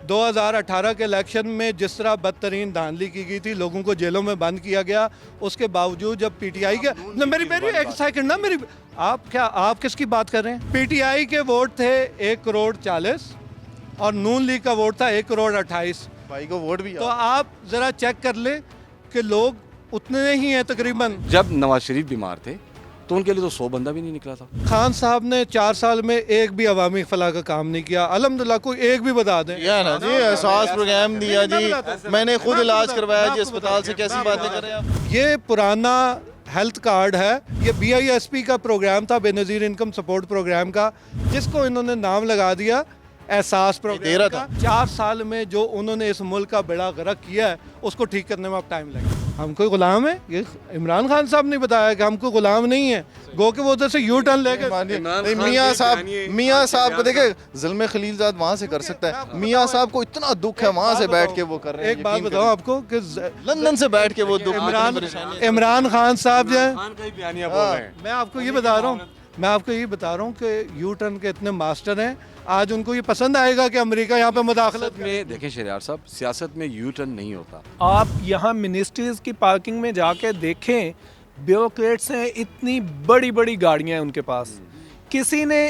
2018 के इलेक्शन में जिस तरह बदतरीन धांधली की गई थी, लोगों को जेलों में बंद किया गया, उसके बावजूद जब पीटीआई के मेरी एक सेकंड ना मेरी आप किसकी बात कर रहे हैं? पीटीआई के वोट थे 1,40,40,000 और नून लीग का वोट था 1,28,00,000 भाई को वोट भी तो आप जरा चेक कर ले कि लोग उतने ही हैं तकरीबन। जब नवाज शरीफ बीमार थे तो उनके लिए तो 100 बंदा भी नहीं निकला था। खान साहब ने 4 साल में एक भी अवामी फलाह का काम नहीं किया। अल्हम्दुलिल्लाह कोई एक भी बता दें। या ना जी, एहसास प्रोग्राम दिया जी, मैंने खुद इलाज करवाया जी अस्पताल से। कैसी बातें कर रहे हैं आप? ये पुराना हेल्थ कार्ड है, ये BISP का प्रोग्राम था, बेनज़ीर इनकम सपोर्ट प्रोग्राम का, जिसको इन्होंने नाम लगा दिया एहसास दे प्रोग्राम रहा का। 4 साल में जो उन्होंने इस मुल्क का बेड़ा गर्क किया है, उसको ठीक करने में अब टाइम लगेगा। हम कोई गुलाम है? ये इमरान खान साहब ने बताया कि हम कोई गुलाम नहीं है। गो के वो उधर से यू टर्न लेके नहीं, मियाँ साहब को देखे, ज़ुल्म खलीलजाद वहाँ से कर सकता है। मियाँ साहब को इतना दुख है, वहाँ से बैठ के वो कर रहे हैं। एक बात बताओ आपको कि लंदन से बैठ के वो दुख, इमरान खान साहब जो है, खान का ही बयानिया बोल रहे हैं। मैं आपको ये बता रहा हूँ कि यू टर्न के इतने मास्टर हैं, आज उनको ये पसंद आएगा कि अमेरिका यहाँ पे मुदाखलत में देखें शहरियार साहब, सियासत में यू टर्न नहीं होता। आप यहाँ मिनिस्ट्रीज की पार्किंग में जाके देखें, ब्यूरोक्रेट्स हैं, इतनी बड़ी बड़ी गाड़ियाँ हैं उनके पास। किसी ने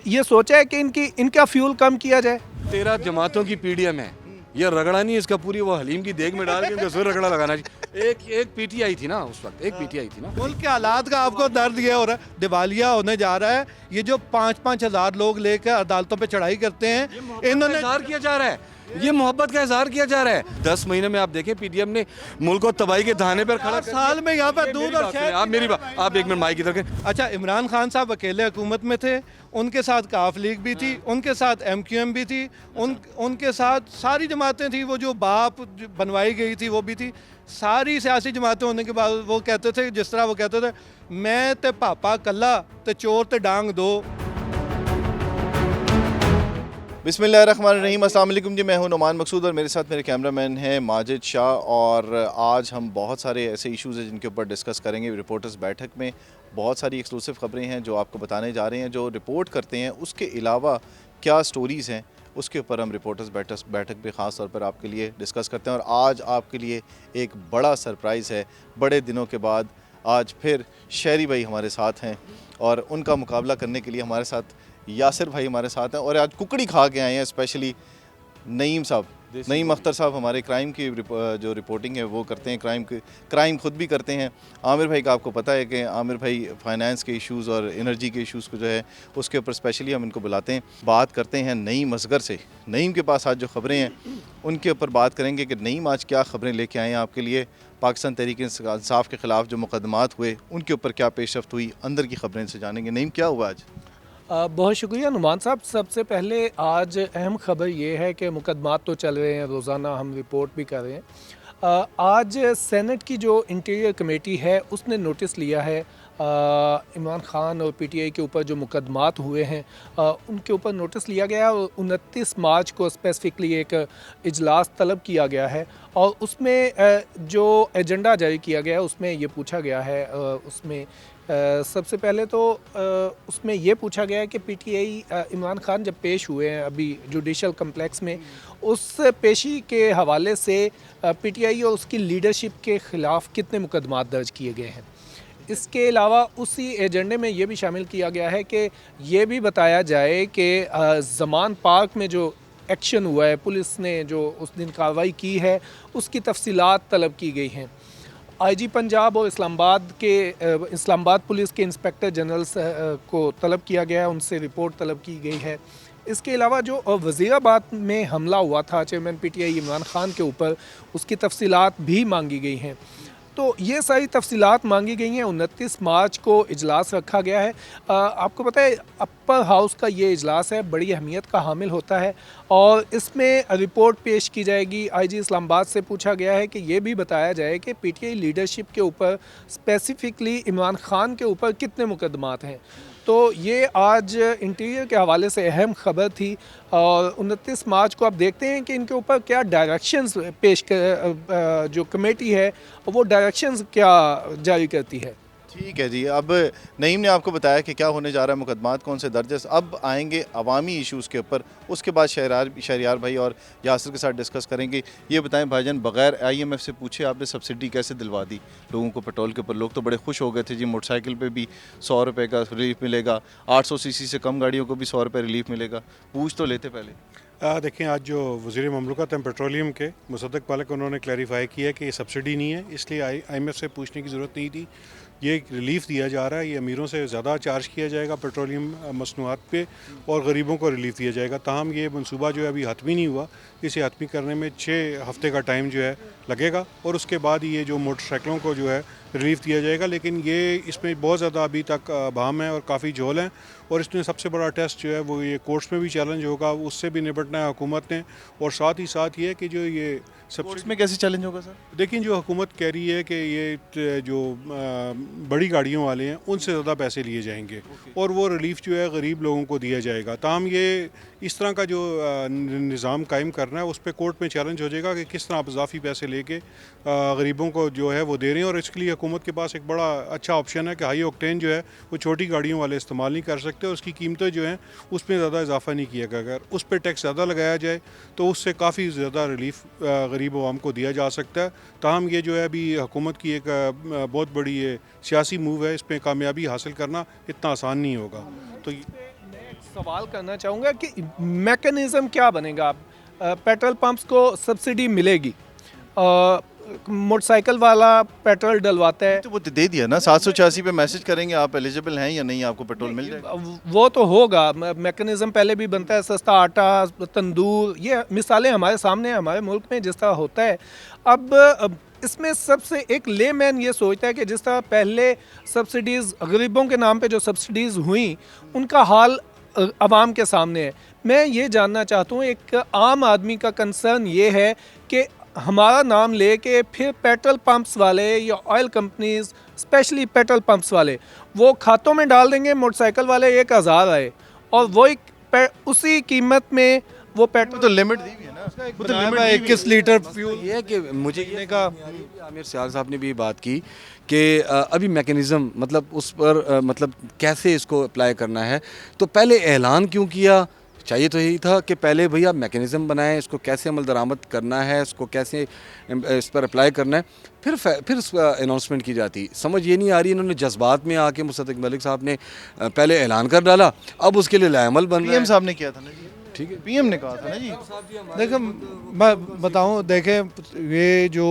ये सोचा है कि इनका फ्यूल कम किया जाए? 13 जमातों की PDM है, ये रगड़ा नहीं, इसका पूरी वो हलीम की देग में डाल के उनके सिर रगड़ा लगाना चाहिए। एक PTI थी ना उस वक्त, एक PTI थी ना। मुल्क के हालात का आपको दर्द ये हो रहा है, दिवालिया होने जा रहा है। ये जो 5-5 हज़ार लोग लेकर अदालतों पे चढ़ाई करते हैं, इन्होंने इजहार किया जा रहा है, ये मोहब्बत का इजहार किया जा रहा है। 10 महीने में आप देखें PDM ने मुल्क को तबाही के धाने पर खड़ा कर साल में यहाँ पर दूध और शहद। आप मेरी बात, आप एक मिनट माइक इधर के। अच्छा, इमरान खान साहब अकेले हुकूमत में थे, उनके साथ काफ लीग भी थी, उनके साथ MQM भी थी, उनके साथ सारी जमातें थी। वो जो बाप बनवाई गई थी वो भी थी। सारी सियासी जमातें होने के बाद वो कहते थे, जिस तरह वो कहते थे, मैं ते पापा कल्ला ते चोर ते डांग दो। बिस्मिल्लाहिर्रहमानिर्रहीम, अस्सलाम वालेकुम जी। मैं हूं नुमान मकसूद और मेरे साथ मेरे कैमरामैन हैं माजिद शाह। और आज हम बहुत सारे ऐसे इश्यूज़ हैं जिनके ऊपर डिस्कस करेंगे। रिपोर्टर्स बैठक में बहुत सारी एक्सक्लूसिव ख़बरें हैं जो आपको बताने जा रहे हैं। जो रिपोर्ट करते हैं उसके अलावा क्या स्टोरीज़ हैं, उसके ऊपर हम रिपोर्टर्स बैठक पे ख़ास तौर पर आपके लिए डिस्कस करते हैं। और आज आपके लिए एक बड़ा सरप्राइज़ है। बड़े दिनों के बाद आज फिर शहरी भाई हमारे साथ हैं और उनका मुकाबला करने के लिए हमारे साथ यासिर भाई हमारे साथ हैं। और आज कुकड़ी खा के आए हैं स्पेशली नईम साहब, नईम अख्तर साहब हमारे क्राइम की जो रिपोर्टिंग है वो करते हैं, क्राइम खुद भी करते हैं। आमिर भाई का आपको पता है कि आमिर भाई फाइनेंस के इश्यूज़ और एनर्जी के इश्यूज़ को जो है उसके ऊपर स्पेशली हम इनको बुलाते हैं। बात करते हैं नईम असगर से। नईम के पास आज जो ख़बरें हैं उनके ऊपर बात करेंगे कि नईम आज क्या ख़बरें लेके आए हैं आपके लिए। पाकिस्तान तहरीक इंसाफ के ख़िलाफ़ जो मुकदमात हुए उनके ऊपर क्या पेशरफ्त हुई, अंदर की ख़बरें से जानेंगे। नईम, क्या हुआ आज? बहुत शुक्रिया नुमान साहब। सबसे पहले आज अहम ख़बर ये है कि मुकदमात तो चल रहे हैं, रोज़ाना हम रिपोर्ट भी कर रहे हैं। आज सेनेट की जो इंटीरियर कमेटी है उसने नोटिस लिया है इमरान खान और PTI के ऊपर जो मुकदमात हुए हैं उनके ऊपर नोटिस लिया गया। और 29 मार्च को स्पेसिफ़िकली एक इजलास तलब किया गया है और उसमें जो एजेंडा जारी किया गया है उसमें ये पूछा गया है, उसमें सबसे पहले तो उसमें ये पूछा गया है कि PTI इमरान खान जब पेश हुए हैं अभी जुडिशल कम्प्लेक्स में, उस पेशी के हवाले से PTI और उसकी लीडरशिप के ख़िलाफ़ कितने मुकदमात दर्ज किए गए हैं। इसके अलावा उसी एजेंडे में ये भी शामिल किया गया है कि ये भी बताया जाए कि ज़मान पार्क में जो एक्शन हुआ है, पुलिस ने जो उस दिन कार्रवाई की है उसकी तफसीलात तलब की गई हैं। IG पंजाब और इस्लामाबाद पुलिस के इंस्पेक्टर जनरल को तलब किया गया है, उनसे रिपोर्ट तलब की गई है। इसके अलावा जो वज़ीराबाद में हमला हुआ था चेयरमैन PTI इमरान खान के ऊपर, उसकी तफसीलात भी मांगी गई हैं। तो ये सारी तफसीलात मांगी गई हैं। 29 मार्च को इजलास रखा गया है। आपको पता है अपर हाउस का ये इजलास है, बड़ी अहमियत का हामिल होता है और इसमें रिपोर्ट पेश की जाएगी। IG इस्लामाबाद से पूछा गया है कि ये भी बताया जाए कि PTI लीडरशिप के ऊपर स्पेसिफ़िकली इमरान खान के ऊपर कितने मुकदमात हैं। तो ये आज इंटीरियर के हवाले से अहम ख़बर थी। और 29 मार्च को आप देखते हैं कि इनके ऊपर क्या डायरेक्शंस पेश कर जो कमेटी है वो डायरेक्शंस क्या जारी करती है। ठीक है जी। अब नईम ने आपको बताया कि क्या होने जा रहा है, मुकदमात कौन से दर्ज है। अब आएंगे अवामी इश्यूज़ के ऊपर, उसके बाद शहरियार भाई और यासिर के साथ डिस्कस करेंगे। ये बताएं भाईजान, बगैर IMF से पूछे आपने सब्सिडी कैसे दिलवा दी लोगों को पेट्रोल के ऊपर? लोग तो बड़े खुश हो गए थे जी, मोटरसाइकिल पे भी 100 रुपये का रिलीफ मिलेगा, 800 cc से कम गाड़ियों को भी 100 रुपये रिलीफ मिलेगा। पूछ तो लेते पहले। देखें, आज जो वज़ीर ममलकत हैं पेट्रोलियम के मुसद्दक पालक, उन्होंने क्लैरिफाई किया कि ये सब्सिडी नहीं है, इसलिए IMF से पूछने की ज़रूरत नहीं थी। ये एक रिलीफ दिया जा रहा है, ये अमीरों से ज़्यादा चार्ज किया जाएगा पेट्रोलियम मसनूआत पे और गरीबों को रिलीफ दिया जाएगा। ताहम ये मनसूबा जो है अभी हतमी नहीं हुआ, इसे हतमी करने में 6 हफ्ते का टाइम जो है लगेगा और उसके बाद ये जो मोटरसाइकिलों को जो है रिलीफ दिया जाएगा। लेकिन ये इसमें बहुत ज़्यादा अभी तक अभाम है और काफ़ी झोल हैं और इसमें सबसे बड़ा टेस्ट जो है वो ये कोर्ट्स में भी चैलेंज होगा, उससे भी निपटना है हुकूमत ने। और साथ ही साथ ये कि जो ये कोर्ट्स में कैसे चैलेंज होगा सर? देखिए, जो हुकूमत कह रही है कि ये जो बड़ी गाड़ियों वाले हैं उनसे ज़्यादा पैसे लिए जाएंगे और वो रिलीफ जो है गरीब लोगों को दिया जाएगा। ताहम ये इस तरह का जो निज़ाम कायम करना है उस पर कोर्ट में चैलेंज हो जाएगा कि किस तरह आप इजाफी पैसे लेके गरीबों को जो है वो दे रहे हैं। और इसके लिए हुकूमत के पास एक बड़ा अच्छा ऑप्शन है कि हाई ऑक्टेन जो है वो छोटी गाड़ियों वाले इस्तेमाल नहीं कर सकते और उसकी कीमतें जो हैं उसमें ज़्यादा इजाफा नहीं किया गया। अगर उस पर टैक्स ज़्यादा लगाया जाए तो उससे काफ़ी ज़्यादा रिलीफ गरीब आवाम को दिया जा सकता है। ताहम ये जो है अभी हुकूमत की एक बहुत बड़ी ये सियासी मूव है, इस पर कामयाबी हासिल करना इतना आसान नहीं होगा। तो मैं एक सवाल करना चाहूँगा कि मैकेनिज़्म क्या बनेगा? पेट्रोल पंप्स को सब्सिडी मिलेगी, मोटरसाइकिल वाला पेट्रोल डलवाता है तो वो दे दिया ना, 786 पे मैसेज करेंगे आप एलिजिबल हैं या नहीं, आपको पेट्रोल मिल जाएगा। वो तो होगा, मैकेनिज़्म पहले भी बनता है, सस्ता आटा, तंदूर, ये मिसालें हमारे सामने हैं हमारे मुल्क में जिस तरह होता है। अब इसमें सबसे एक लेमैन ये सोचता है कि जिस तरह पहले सब्सिडीज़ गरीबों के नाम पे जो सब्सिडीज़ हुई उनका हाल अवाम के सामने है। मैं ये जानना चाहता हूँ, एक आम आदमी का कंसर्न ये है कि हमारा नाम लेके फिर पेट्रोल पंप्स वाले या oil companies, specially petrol pumps वाले, वो खातों में डाल देंगे मोटरसाइकिल वाले 1000 आए और वो उसी कीमत में वो पेट्रोल तो लिमिट दी हुई है ना, वो तो लिमिट 21 लीटर फ्यूल। ये है कि मुझे ये का आमिर सियाल साहब ने भी बात की कि अभी मैकेनिज़्म मतलब उस पर मतलब कैसे इसको अप्लाई करना है। तो पहले ऐलान क्यों किया? चाहिए तो यही था कि पहले भैया मैकेनिज़्म बनाएं, इसको कैसे अमल दरामद करना है, इसको कैसे इस पर अप्लाई करना है, फिर अनाउंसमेंट की जाती। समझ ये नहीं आ रही, इन्होंने जज्बात में आके मुसद्दक मलिक साहब ने पहले ऐलान कर डाला, अब उसके लिए लाएमल बन रहा है। PM साहब ने किया था ना जी, ठीक है, PM ने कहा था ना जी। देखो मैं बताऊं, देखें ये जो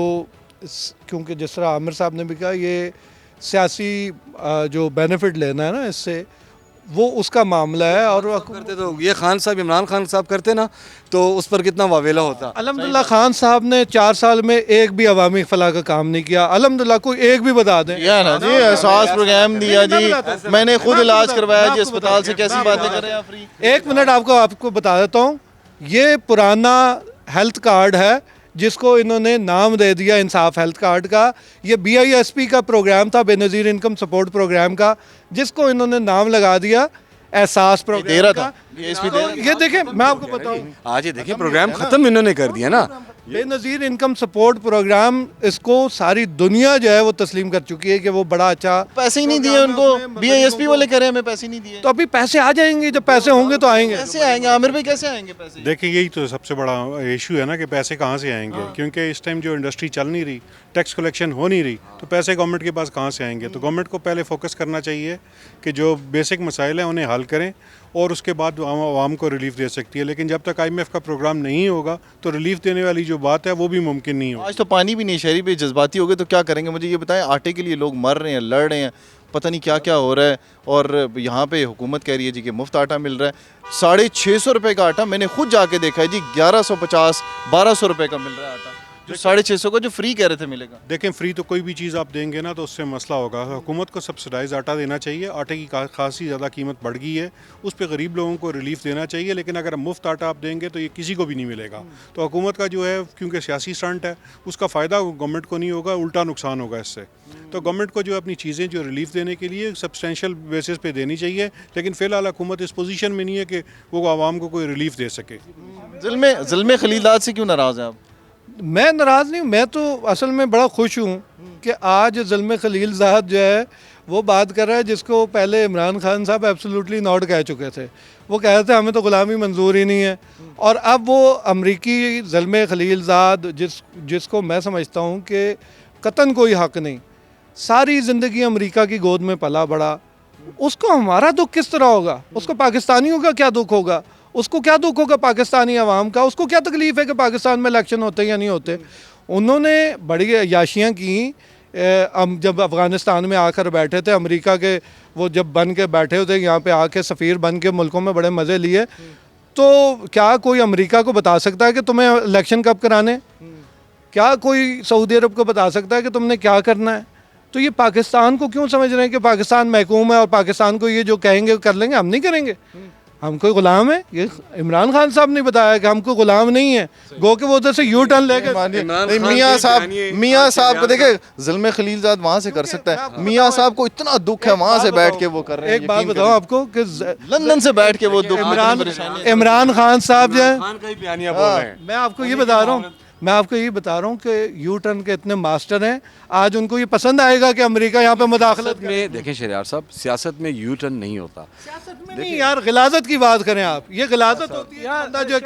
क्योंकि जिस तरह आमिर साहब ने भी कहा, ये सियासी जो बेनिफिट लेना है ना इससे, वो उसका मामला है। और करते तो ये खान साहब, इमरान खान साहब करते ना तो उस पर कितना वावेला होता। अल्हम्दुलिल्लाह खान साहब ने 4 साल में एक भी अवामी फलाह का काम नहीं किया। अल्हम्दुलिल्लाह कोई एक भी बता दें या ना जी, एहसास प्रोग्राम दिया जी, मैंने खुद इलाज करवाया जी अस्पताल से। कैसी बातें कर रहे हैं आप? फ्री 1 मिनट आपको बता देता हूँ। ये पुराना हेल्थ कार्ड है जिसको इन्होंने नाम दे दिया इंसाफ हेल्थ कार्ड का। ये BISP का प्रोग्राम था, बेनज़ीर इनकम सपोर्ट प्रोग्राम का, जिसको इन्होंने नाम लगा दिया एहसास प्रोग्राम दे रहा का। था, BISP दे रहा तो ये देखें, मैं आपको बताऊं, आज ये देखिए प्रोग्राम ख़त्म इन्होंने कर दिया ना। बेनज़ीर इनकम सपोर्ट प्रोग्राम, इसको सारी दुनिया जो है वो तस्लीम कर चुकी है कि वो बड़ा अच्छा पैसे ही नहीं दिए उनको। BISP वाले कह रहे हैं हमें पैसे नहीं दिए। तो अभी पैसे आ जाएंगे, जब पैसे होंगे तो आएंगे। कैसे आएंगे आमिर भाई, कैसे आएंगे पैसे? देखिए, यही तो सबसे बड़ा इशू है ना कि पैसे कहाँ से आएंगे। क्योंकि इस टाइम जो इंडस्ट्री चल नहीं रही, टैक्स कलेक्शन हो नहीं रही, तो पैसे गवर्नमेंट के पास कहाँ से आएंगे? तो गवर्नमेंट को पहले फोकस करना चाहिए कि जो बेसिक मसाइल हैं उन्हें हल करें और उसके बाद आवाम को रिलीफ दे सकती है। लेकिन जब तक IMF का प्रोग्राम नहीं होगा तो रिलीफ देने वाली जो बात है वो भी मुमकिन नहीं होगा। आज तो पानी भी नहीं, शहरी पे जज्बाती हो गए तो क्या करेंगे? मुझे ये बताएं, आटे के लिए लोग मर रहे हैं, लड़ रहे हैं, पता नहीं क्या क्या हो रहा है। और यहाँ पे हुकूमत कह रही है जी कि मुफ्त आटा मिल रहा है। 650 रुपये का आटा मैंने खुद जाके देखा है जी, 1150 1200 रुपये का मिल रहा है आटा, जो 650 का जो फ्री कह रहे थे मिलेगा। देखें, फ्री तो कोई भी चीज़ आप देंगे ना तो उससे मसला होगा। हुकूमत को सब्सिडाइज आटा देना चाहिए। आटे की खासी ज़्यादा कीमत बढ़ गई है, उस पर गरीब लोगों को रिलीफ देना चाहिए। लेकिन अगर मुफ्त आटा आप देंगे तो ये किसी को भी नहीं मिलेगा। तो हुकूमत का जो है, क्योंकि सियासी स्टंट है, उसका फ़ायदा गवर्नमेंट को नहीं होगा, उल्टा नुकसान होगा इससे। तो गवर्नमेंट को जो अपनी चीज़ें जो रिलीफ देने के लिए सब्सटेंशियल बेसिस पे देनी चाहिए। लेकिन फ़िलहाल हुकूमत इस पोजीशन में नहीं है कि वो आवाम को कोई रिलीफ दे सके। ज़िल्मे खलीलात से क्यों नाराज़ हैं आप? मैं नाराज़ नहीं हूँ, मैं तो असल में बड़ा खुश हूँ कि आज ज़ुल्म खलीलज़ाद जो है वो बात कर रहा है जिसको पहले इमरान खान साहब एब्सोल्युटली नॉट कह चुके थे। वो कह रहे थे हमें तो ग़ुलामी मंजूर ही नहीं है, और अब वो अमरीकी ज़ुल्म खलीलज़ाद जिसको मैं समझता हूँ कि कतन कोई हक़ नहीं, सारी ज़िंदगी अमेरिका की गोद में पला बड़ा, उसको हमारा दुख किस तरह होगा? उसको पाकिस्तानियों का क्या दुख होगा? उसको क्या दुख होगा पाकिस्तानी अवाम का? उसको क्या तकलीफ़ है कि पाकिस्तान में इलेक्शन होते या नहीं होते? उन्होंने बड़ी याशियाँ की जब अफ़गानिस्तान में आकर बैठे थे, अमेरिका के वो जब बन के बैठे थे यहाँ पे आके सफ़ीर बन के मुल्कों में बड़े मज़े लिए, तो क्या कोई अमेरिका को बता सकता है कि तुम्हें इलेक्शन कब कराने? क्या कोई सऊदी अरब को बता सकता है कि तुमने क्या करना है? तो ये पाकिस्तान को क्यों समझ रहे हैं कि पाकिस्तान महकूम है और पाकिस्तान को ये जो कहेंगे कर लेंगे? हम नहीं करेंगे, हम कोई गुलाम है? ये इमरान खान साहब ने बताया कि हम कोई गुलाम नहीं है। गो के वो उधर से यू टर्न लेके नहीं, मियाँ साहब को देखे ज़ुल्म खलीलज़ाद वहाँ से कर सकता है। मियाँ साहब को इतना दुख है वहाँ से बैठ के वो कर रहे हैं। एक बात बताऊँ आपको कि लंदन से बैठ के वो दुख इमरान खान साहब जो है, खान का ही बयानिया बोल रहे हैं। मैं आपको ये बता रहा हूँ कि यू टर्न के इतने मास्टर हैं, आज उनको ये पसंद आएगा कि अमेरिका यहाँ पे मुदाखलत में देखें शहरियार साहब, सियासत में यू टर्न नहीं होता। नहीं यार, गिलाजत की बात करें आप, ये गिलाजत होती है बंदा जो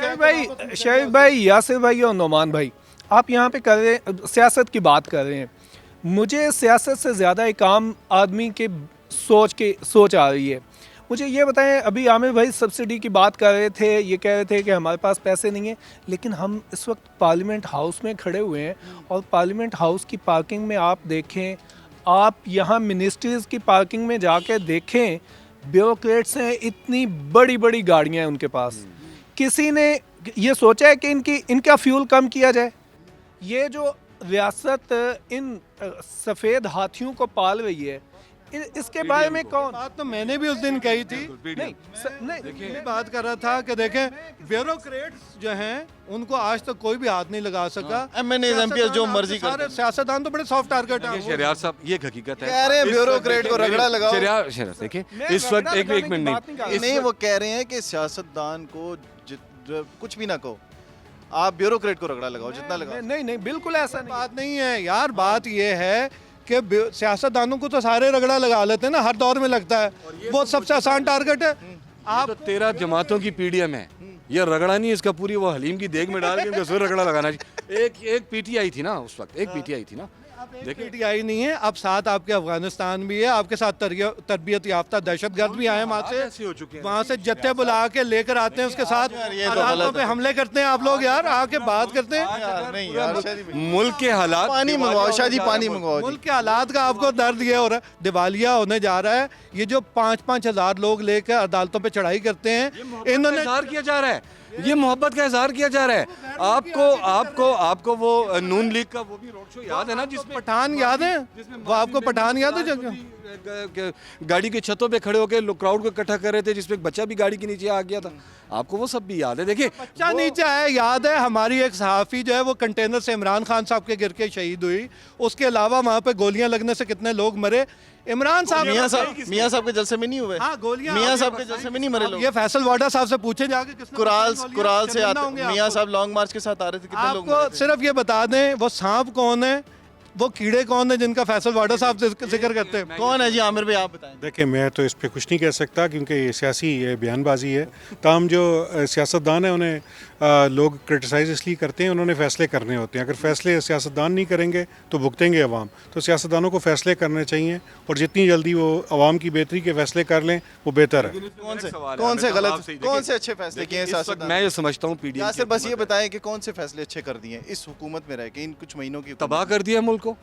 शरीफ भाई, यासिर भाई और नोमान भाई, आप यहाँ पे कर रहे हैं सियासत की बात कर रहे हैं। मुझे सियासत से ज़्यादा एक आम आदमी के सोच आ रही है। मुझे ये बताएं, अभी आमिर भाई सब्सिडी की बात कर रहे थे, ये कह रहे थे कि हमारे पास पैसे नहीं है, लेकिन हम इस वक्त पार्लियामेंट हाउस में खड़े हुए हैं और पार्लियामेंट हाउस की पार्किंग में आप देखें, आप यहाँ मिनिस्ट्रीज़ की पार्किंग में जाके देखें, ब्यूरोक्रेट्स हैं, इतनी बड़ी बड़ी गाड़ियाँ हैं उनके पास। किसी ने ये सोचा है कि इनका फ्यूल कम किया जाए? ये जो रियासत इन सफ़ेद हाथियों को पाल रही है, इसके बारे में कौन? बात तो मैंने भी उस दिन कही थी। नहीं, मैं बात कर रहा था कि देखें, ब्यूरोक्रेट्स जो हैं उनको आज तक कोई भी हाथ नहीं लगा सका। MNAs, MPs जो मर्जी करते हैं। सियासतदान तो बड़े सॉफ्ट टारगेट हैं। शहरियार साहब, ये एक हकीकत है। कह रहे हैं ब्यूरोक्रेट को रगड़ा लगाओ। शहरियार देखिए, इस वक्त एक मिनट नहीं, वो कह रहे हैं कि सियासतदान को कुछ भी ना कहो, आप ब्यूरोक्रेट को रगड़ा लगाओ जितना लगाओ। नहीं, बिल्कुल ऐसा नहीं। बात नहीं है यार, बात ये है कि सियासतदानों को तो सारे रगड़ा लगा लेते हैं ना, हर दौर में लगता है, वो सबसे आसान टारगेट है। आप तो 13 जमातों की पीडीएम है, ये रगड़ा नहीं, इसका पूरी वो हलीम की देग में डाल के उनका सिर रगड़ा लगाना चाहिए। एक पीटीआई थी ना उस वक्त, एक पीटीआई थी ना, देखिए पीटीआई नहीं है, अब साथ आपके अफगानिस्तान भी है, आपके साथ तरबियत याफ्ता दहशतगर्द भी आए वहाँ से जत्थे बुला के लेकर आते हैं, उसके साथ अदालतों पे हमले करते हैं। आप लोग यार आके बात करते हैं मुल्क के हालात, पानी मंगवाओ, शादी पानी मंगवाओ। मुल्क के हालात का आपको दर्द ये हो रहा है, दिवालिया होने जा रहा है। ये जो 5-5 हज़ार लोग लेकर अदालतों पे चढ़ाई करते हैं, इन्होंने इजहार किया जा रहा है, ये मोहब्बत का इजहार किया जा रहा है। आपको वो नून लीग का वो भी रोड शो याद है ना, जिसमें पठान याद है? वो आपको पठान याद है? गाड़ी के छतों पे खड़े होकर क्राउड को इकट्ठा कर रहे थे, जिसमें एक बच्चा भी गाड़ी के नीचे आ गया था। आपको वो सब भी याद है? देखिए, बच्चा नीचे आया, याद है? हमारी एक सहाफ़ी जो है वो कंटेनर से इमरान खान साहब के गिर के शहीद हुई। उसके अलावा वहाँ पे गोलियां लगने से कितने लोग मरे। इमरान साहब मियाँ साहब के जलसे में नहीं हुए। हाँ, गोलियां मियाँ साहब के जलसे में नहीं मरे लोग। ये फैसल वाडा साहब से पूछे जाके, कुराल से आते मियाँ साहब लॉन्ग मार्च के साथ आ रहे थे, कितने लोग आपको सिर्फ ये बता दें वो सांप कौन है, वो कीड़े कौन है जिनका फैसल वाडा साहब जिक्र करते हैं? कौन है जी? आमिर भाई आप बताएं। देखिए, मैं तो इस पे कुछ नहीं कह सकता क्योंकि ये सियासी बयानबाजी है। ताहम जो सियासतदान है उन्हें लोग क्रिटिसाइज़ इसलिए करते हैं, उन्होंने फ़ैसले करने होते हैं। अगर फ़ैसले सियासतदान नहीं करेंगे तो भुगतेंगे अवाम। तो सियासतदानों को फ़ैसले करने चाहिए और जितनी जल्दी वो अवाम की बेहतरी के फ़ैसले कर लें वो बेहतर है। कौन से गलत, कौन से अच्छे फैसले किए हैं सियासतदान? मैं ये समझता हूँ पीडीएम यासिर बस ये बताएं कि कौन से फैसले अच्छे कर दिए इस हुकूमत में रह के, इन कुछ महीनों की तबाह कर दिया मुल्क को।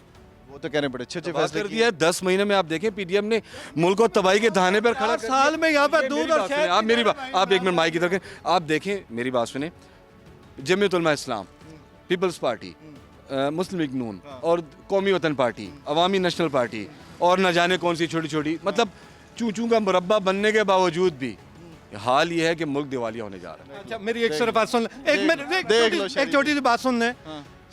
वो तो कह रहे हैं बड़े अच्छे फैसले कर दिया। 10 महीने में आप देखें पीडीएम ने मुल्क को तबाही के धाने पर खड़ा कर साल में यहाँ पर दूध और शहद। आप मेरी बात, आप एक मिनट माइक की तरफ आप देखें, मेरी बात सुने। जमीयत उलमा इस्लाम, पीपल्स पार्टी, मुस्लिम लीग नून और कौमी वतन पार्टी, अवामी नेशनल पार्टी और न जाने कौन सी छोटी छोटी, मतलब चूं का मुरब्बा बनने के बावजूद भी हाल ये है कि मुल्क दिवालिया होने जा रहा है। अच्छा, मेरी एक सिर्फ बात सुन, एक छोटी सी बात सुन लें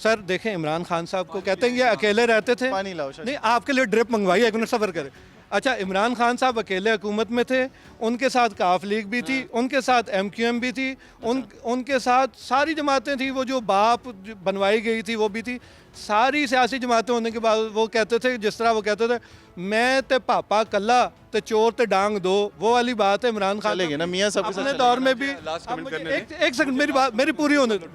सर। देखें, इमरान खान साहब को कहते हैं ये अकेले रहते थे। पानी लाओ। नहीं, आपके लिए ड्रिप मंगवाई, 1 मिनट सफर करें। अच्छा, इमरान खान साहब अकेले हुकूमत में थे, उनके साथ काफ लीग भी थी, उनके साथ MQM भी थी, उनके साथ सारी जमातें थी, वो जो बाप बनवाई गई थी वो भी थी। सारी सियासी जमातें होने के बाद वो कहते थे, जिस तरह वो कहते थे, मैं ते पापा कल्ला ते चोर ते डांग दो, वो वाली बात है इमरान खान चलेंगे ना मियां साहब के साथ अपने दौर में भी। Last अब comment मुझे करने एक सेकंड मेरी पूरी होने दो।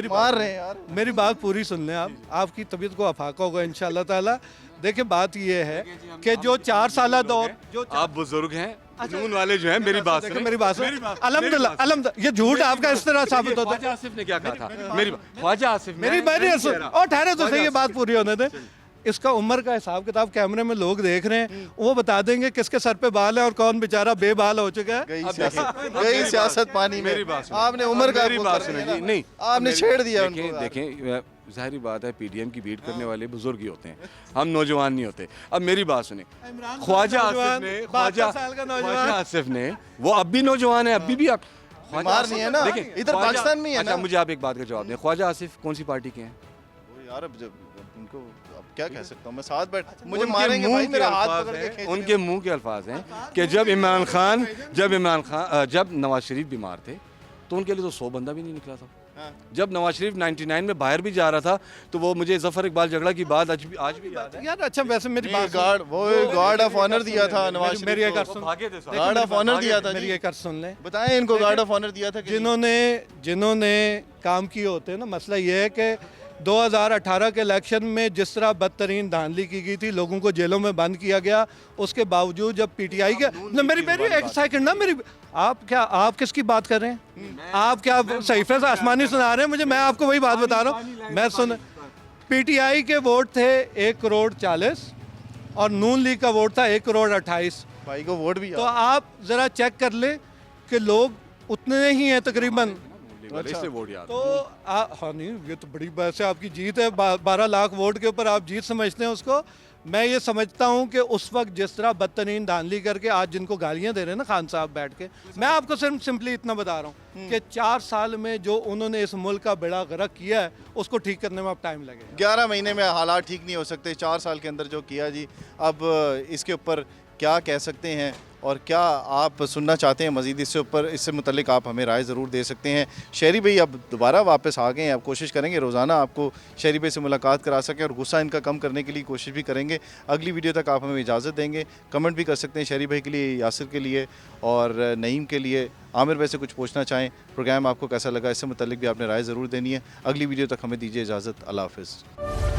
मार रहे हैं यार। मेरी बात पूरी सुन लें आप, आपकी तबीयत को अफाका होगा इंशाल्लाह ताला। देखिए बात ये है कि जो 4 साल दौर जो आप बुजुर्ग हैं, जुनून वाले जो हैं, मेरी बात देखो, सुनें। मेरी बात सुन, अल्हम्दुलिल्लाह ये झूठ आपका इस तरह साबित होता है। ख्वाजा आसिफ ने क्या कहा था? मेरी ख्वाजा आसिफ मेरी और ठहरे तो सही, ये बात पूरी होने दे। इसका उम्र का हिसाब किताब कैमरे में लोग देख रहे हैं, वो बता देंगे किसके सर पे बाल है और कौन बेचारा बेबाल हो चुका है। गई सियासत पानी में। मेरी बात सुनिए। आपने उम्र का मेरी बात सुनिए जी, नहीं आपने छेड़ दिया उनको। देखें जाहिर बात है, PDM की बीट करने वाले बुजुर्ग ही होते हैं, हम नौजवान नहीं होते। अब मेरी बात सुने, ख्वाजा आसिफ ने वो अब भी नौजवान है, अभी भी आप बीमार नहीं है ना, देखें इधर पाकिस्तान में ही है अच्छा ना। मुझे आप एक बात का जवाब दें, ख्वाजा आसिफ कौन सी पार्टी के हैं? वो यार अब उनको अब क्या कह सकता हूँ मैं, साथ बैठ मुझे उनके मारेंगे मुंह भाई, के मेरा हाथ अल्फाज पकड़ के हैं, खींच उनके मुंह के अल्फाज हैं कि जब नवाज शरीफ बीमार थे तो उनके लिए तो 100 बंदा भी नहीं निकला था। जब नवाज शरीफ 99 में बाहर भी जा रहा था तो वो मुझे जफर इकबाल झगड़ा की बात आज भी याद है। यार अच्छा, वैसे मेरी बात गार्ड ऑफ ऑनर दिया था नवाज शरीफ मेरी एक को। भागे थे साहब। गार्ड ऑफ ऑनर दिया था मेरी जी। एक सुन लें। बताएं इनको गार्ड ऑफ ऑनर दिया था कि जिन्होंने काम किए होते हैं ना, मसला ये है कि 2018 के इलेक्शन में जिस तरह बदतरीन धांधली की गई थी, लोगों को जेलों में बंद किया गया, उसके बावजूद जब PTI के मेरी एक सेकंड ना, मेरी आप किसकी बात कर रहे हैं? आप क्या सहीफे से आसमानी सुना रहे हैं मुझे? मैं आपको वही बात बता रहा हूँ। मैं सुन, PTI के वोट थे 1 करोड़ 40 और नून लीग का वोट था 1 करोड़ 28। भाई को वोट भी तो आप जरा चेक कर ले कि लोग उतने ही हैं तकरीबन। इसलिए वोट याद तो हाँ नहीं, ये तो बड़ी बात है, आपकी जीत है 12 लाख वोट के ऊपर आप जीत समझते हैं उसको। मैं ये समझता हूँ कि उस वक्त जिस तरह बदतरीन धांधली करके आज जिनको गालियाँ दे रहे हैं ना खान साहब बैठ के, मैं आपको सिर्फ सिंपली इतना बता रहा हूँ कि 4 साल में जो उन्होंने इस मुल्क का बेड़ा गर्क किया है उसको ठीक करने में अब टाइम लगेगा। 11 महीने में हालात ठीक नहीं हो सकते, 4 साल के अंदर जो किया जी। अब इसके ऊपर क्या कह सकते हैं और क्या आप सुनना चाहते हैं मज़ीद इससे मुतल्लिक आप हमें राय ज़रूर दे सकते हैं। शहरी भाई अब दोबारा वापस आ गए हैं, अब कोशिश करेंगे रोज़ाना आपको शहरी भाई से मुलाकात करा सकें और गुस्सा इनका कम करने के लिए कोशिश भी करेंगे। अगली वीडियो तक आप हमें इजाज़त देंगे। कमेंट भी कर सकते हैं शहरी भाई के लिए, यासिर के लिए और नईम के लिए। आमिर भाई से कुछ पूछना चाहें, प्रोग्राम आपको कैसा लगा, इससे मुतल्लिक भी आपने राय ज़रूर देनी है। अगली वीडियो तक हमें दीजिए इजाज़त। अल्लाह हाफ़िज़।